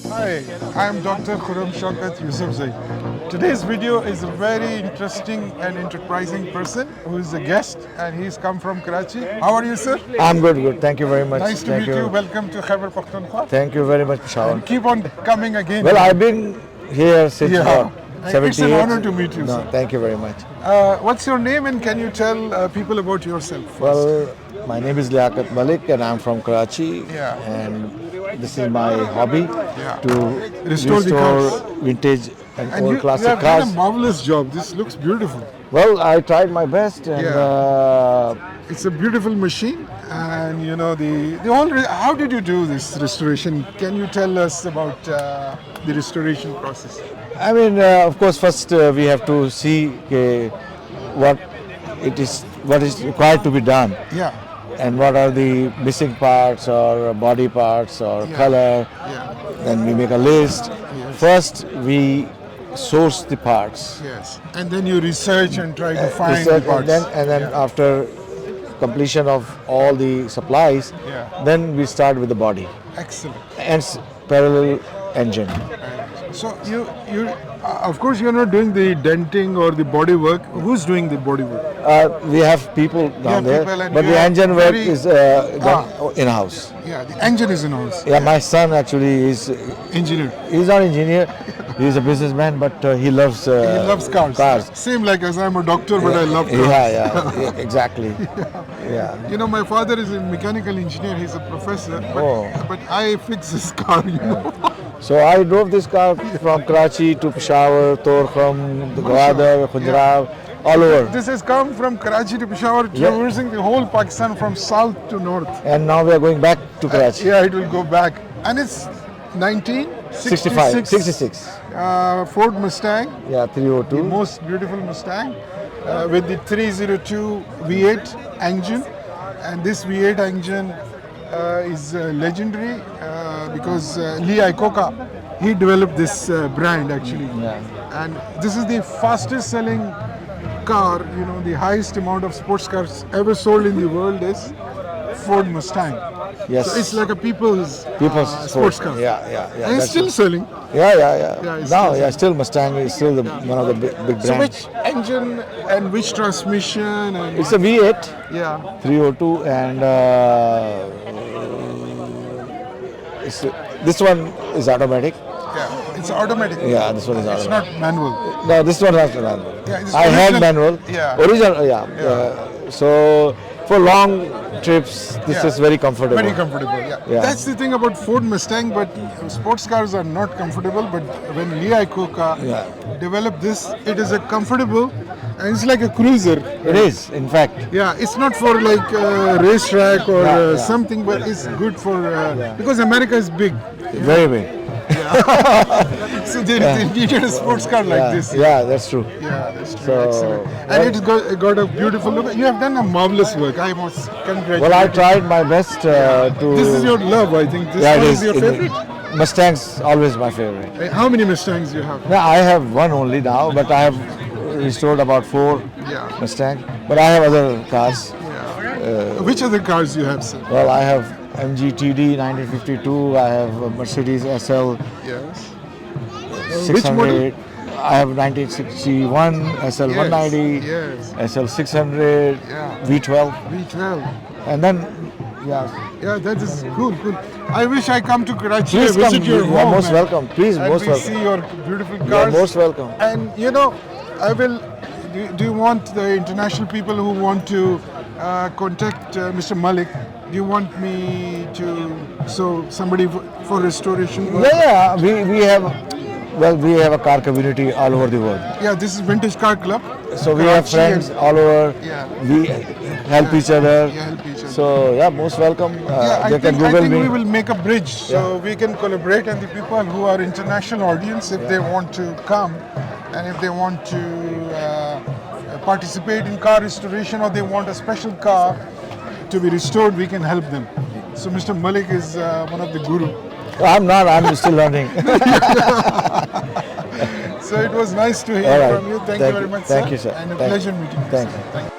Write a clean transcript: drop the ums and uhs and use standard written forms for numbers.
Hi, I'm Dr. Khurram Shaukat Yusufzai. Today's video is a very interesting and enterprising person who is a guest, and he's come from Karachi. How are you, sir? I'm good. Thank you very much. Nice to meet you. Welcome to Khyber Pakhtunkhwa. Thank you very much, Peshawar. And keep on coming again. Well, I've been here since Yeah. 78. It's an honor to meet you, No, sir. thank you very much. What's your name, and can you tell people about yourself? Well, my name is Liaquat Malik and I'm from Karachi. Yeah. And this is my hobby to Restore the cars. vintage and, And old you classic have cars. done a marvelous job. This looks beautiful. Well, I tried my best and It's a beautiful machine, and you know the whole. How did you do this restoration? Can you tell us about the restoration process? I mean, of course, first we have to see what what is required to be done. Yeah. And what are the missing parts or body parts or color. Yeah. Then we make a list. Yes. First we source the parts. Yes. And then you research and try to find Research, the parts. and then after completion of all the supplies, then we start with the body Excellent. and parallel engine. So you of course you're not doing the denting or the body work. Who's doing the body work? We have people down there, people and but you the have engine work very- is done in house. Yeah, the engine is in house. Yeah, my son actually is. Engineer. He's not an engineer. He's a businessman, but he loves. He loves cars. Same like us. I'm a doctor, but I love cars. Yeah, exactly. Yeah. You know, my father is a mechanical engineer. He's a professor, but I fix his car. You know. So I drove this car from Karachi to Peshawar, Torkham, Gwadar, Khundrav, all over. This has come from Karachi to Peshawar, traversing the whole Pakistan from south to north. And now we are going back to Karachi. Yeah, it will go back, and it's 1966. 66. Ford Mustang, Yeah, the 302. most beautiful Mustang, with the 302 V8 engine, and this V8 engine is legendary because Lee Iacocca, he developed this brand actually, and this is the fastest selling car. You know, the highest amount of sports cars ever sold in the world is Ford Mustang. Yes. So it's like a people's sports car. Yeah. And it's still selling. Yeah. it's Now, still still Mustang is still one of the big brands. So which engine and which transmission? And It's a V8. yeah. 302 and this one is automatic. Yeah, it's automatic. Yeah, this one is It's automatic. not manual. No, this one has manual. Yeah, it's I had original- manual. Yeah. Original, so for long trips, this is very comfortable. Very comfortable. Yeah. That's the thing about Ford Mustang, but sports cars are not comfortable. But when Lee Iacocca developed this, it is a comfortable, and it's like a cruiser. It is, in fact. Yeah, it's not for like racetrack or something, but it's good for because America is big. Very big. So they needed a sports car like this. Yeah, that's true. Yeah, that's true. So, Excellent. And it's got a beautiful look. You have done a marvelous work. I must congratulate Well, I you. tried my best to. This is your love, I think. This Yeah, one it is your It favorite? Mustang's always my favorite. How many Mustangs you have? Now, I have one only now, but I have restored about 4 Mustang. But I have other cars. Which other cars you have, sir? Well, I have MGTD 1952. I have a Mercedes SL Yes. 600. I have 1961 SL 190, Yes. SL 600, Yeah. V12, V12. and then Yeah, that is cool. I wish I come to Karachi, Please visit come. your You are home. most and- welcome. Please, and most we welcome. see your beautiful You are cars. most welcome. And you know, I will. Do you want the international people who want to contact Mr. Malik? Do you want me to somebody for restoration work? Yeah, we have. Well, we have a car community all over the world. Yeah, this is Vintage Car Club. So we have Karachi friends and- all over. Yeah. We help each other. Yeah, help each other. So yeah, most welcome. I they can think Google me. we will make a bridge so we can collaborate, and the people who are international audience, if they want to come and if they want to participate in car restoration or they want a special car to be restored, we can help them. So Mr. Malik is one of the guru. I'm not. I'm still learning. So it was nice to hear All right. from you. Thank you Thank very you. much, Thank sir. you, sir. And a Thank pleasure you. meeting you. Thank sir. you. Thank you.